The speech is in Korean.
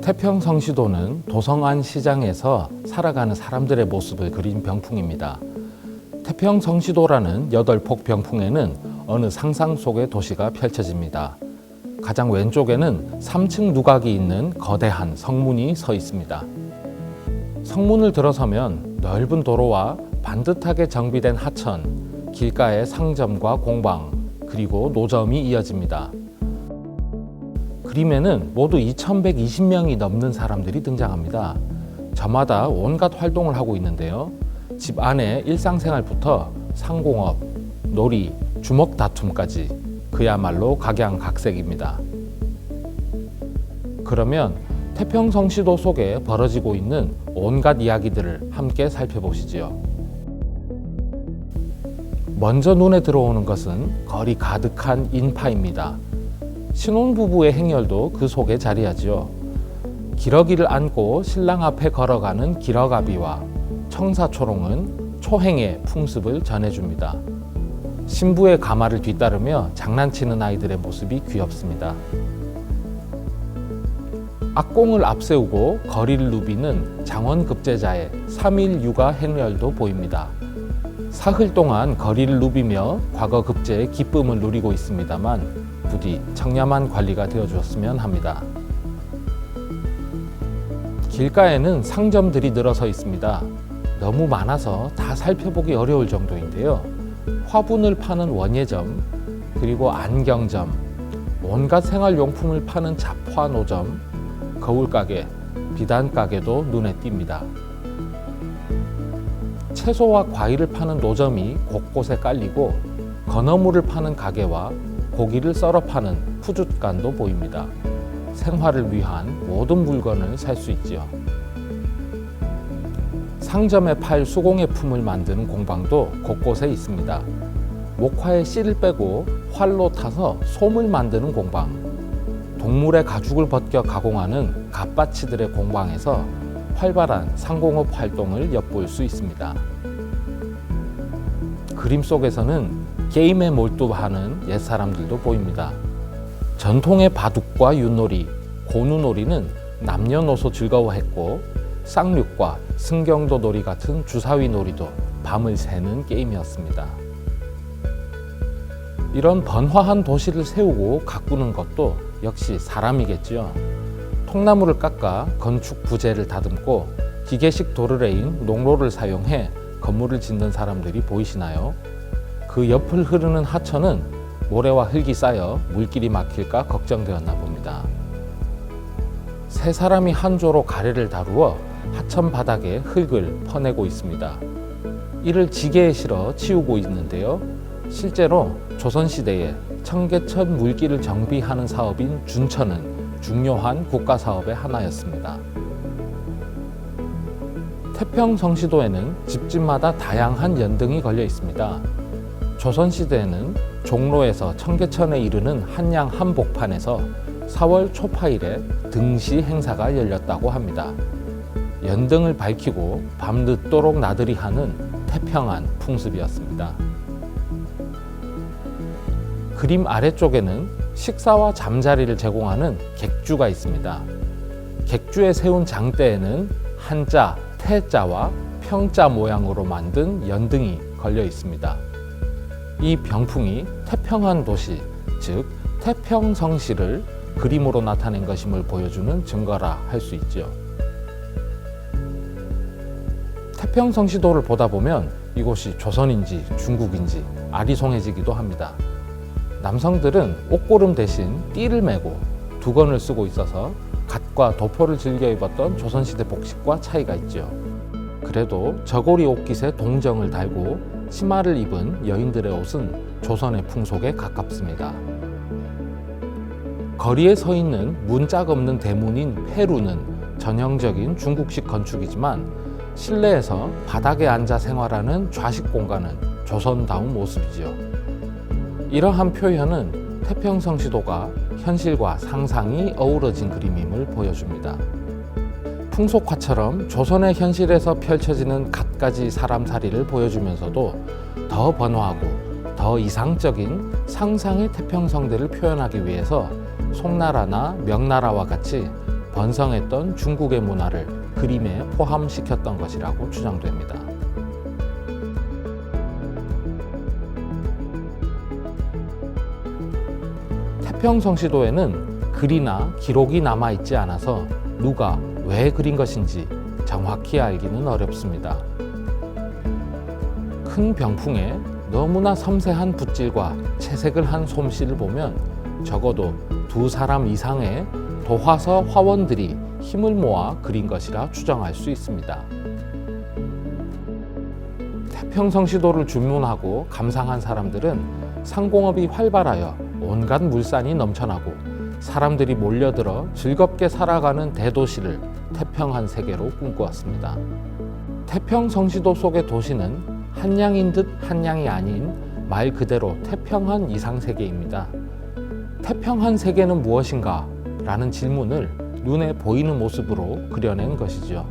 태평성시도는 도성안 시장에서 살아가는 사람들의 모습을 그린 병풍입니다. 태평성시도라는 8폭 병풍에는 어느 상상 속의 도시가 펼쳐집니다. 가장 왼쪽에는 3층 누각이 있는 거대한 성문이 서 있습니다. 성문을 들어서면 넓은 도로와 반듯하게 정비된 하천, 길가의 상점과 공방, 그리고 노점이 이어집니다. 그림에는 모두 2120명이 넘는 사람들이 등장합니다. 저마다 온갖 활동을 하고 있는데요. 집 안의 일상생활부터 상공업, 놀이, 주먹 다툼까지 그야말로 각양각색입니다. 그러면 태평성시도 속에 벌어지고 있는 온갖 이야기들을 함께 살펴보시지요. 먼저 눈에 들어오는 것은 거리 가득한 인파입니다. 신혼부부의 행렬도 그 속에 자리하지요. 기러기를 안고 신랑 앞에 걸어가는 기러가비와 청사초롱은 초행의 풍습을 전해줍니다. 신부의 가마를 뒤따르며 장난치는 아이들의 모습이 귀엽습니다. 악공을 앞세우고 거리를 누비는 장원급제자의 3일 육아 행렬도 보입니다. 사흘 동안 거리를 누비며 과거 급제의 기쁨을 누리고 있습니다만 부디 청렴한 관리가 되어주었으면 합니다. 길가에는 상점들이 늘어서 있습니다. 너무 많아서 다 살펴보기 어려울 정도인데요. 화분을 파는 원예점, 그리고 안경점, 온갖 생활용품을 파는 잡화 노점, 거울가게, 비단가게도 눈에 띕니다. 채소와 과일을 파는 노점이 곳곳에 깔리고 건어물을 파는 가게와 고기를 썰어 파는 푸줏간도 보입니다. 생활을 위한 모든 물건을 살 수 있지요. 상점에 팔 수공예품을 만드는 공방도 곳곳에 있습니다. 목화에 씨를 빼고 활로 타서 솜을 만드는 공방, 동물의 가죽을 벗겨 가공하는 갓바치들의 공방에서 활발한 상공업 활동을 엿볼 수 있습니다. 그림 속에서는 게임에 몰두하는 옛사람들도 보입니다. 전통의 바둑과 윷놀이, 고누놀이는 남녀노소 즐거워했고 쌍륙과 승경도 놀이 같은 주사위 놀이도 밤을 새는 게임이었습니다. 이런 번화한 도시를 세우고 가꾸는 것도 역시 사람이겠지요. 통나무를 깎아 건축 부재를 다듬고 기계식 도르래인 농로를 사용해 건물을 짓는 사람들이 보이시나요? 그 옆을 흐르는 하천은 모래와 흙이 쌓여 물길이 막힐까 걱정되었나 봅니다. 세 사람이 한 조로 가래를 다루어 하천 바닥에 흙을 퍼내고 있습니다. 이를 지게에 실어 치우고 있는데요. 실제로 조선시대에 청계천 물길을 정비하는 사업인 준천은 중요한 국가사업의 하나였습니다. 태평성시도에는 집집마다 다양한 연등이 걸려 있습니다. 조선시대에는 종로에서 청계천에 이르는 한양 한복판에서 4월 초파일에 등시 행사가 열렸다고 합니다. 연등을 밝히고 밤늦도록 나들이 하는 태평한 풍습이었습니다. 그림 아래쪽에는 식사와 잠자리를 제공하는 객주가 있습니다. 객주에 세운 장대에는 한자, 태자와 평자 모양으로 만든 연등이 걸려 있습니다. 이 병풍이 태평한 도시, 즉 태평성시를 그림으로 나타낸 것임을 보여주는 증거라 할 수 있죠. 태평성시도를 보다 보면 이곳이 조선인지 중국인지 아리송해지기도 합니다. 남성들은 옷고름 대신 띠를 메고 두건을 쓰고 있어서 갓과 도포를 즐겨 입었던 조선시대 복식과 차이가 있죠. 그래도 저고리 옷깃에 동정을 달고 치마를 입은 여인들의 옷은 조선의 풍속에 가깝습니다. 거리에 서 있는 문짝 없는 대문인 폐루는 전형적인 중국식 건축이지만 실내에서 바닥에 앉아 생활하는 좌식 공간은 조선다운 모습이지요. 이러한 표현은 태평성시도가 현실과 상상이 어우러진 그림임을 보여줍니다. 풍속화처럼 조선의 현실에서 펼쳐지는 갖가지 사람살이를 보여주면서도 더 번화하고 더 이상적인 상상의 태평성대를 표현하기 위해서 송나라나 명나라와 같이 번성했던 중국의 문화를 그림에 포함시켰던 것이라고 추정됩니다. 태평성시도에는 글이나 기록이 남아있지 않아서 누가 왜 그린 것인지 정확히 알기는 어렵습니다. 큰 병풍에 너무나 섬세한 붓질과 채색을 한 솜씨를 보면 적어도 2사람 이상의 도화서 화원들이 힘을 모아 그린 것이라 추정할 수 있습니다. 태평성시도를 주문하고 감상한 사람들은 상공업이 활발하여 온갖 물산이 넘쳐나고 사람들이 몰려들어 즐겁게 살아가는 대도시를 태평한 세계로 꿈꾸었습니다. 태평성시도 속의 도시는 한양인 듯 한양이 아닌 말 그대로 태평한 이상세계입니다. 태평한 세계는 무엇인가? 라는 질문을 눈에 보이는 모습으로 그려낸 것이죠.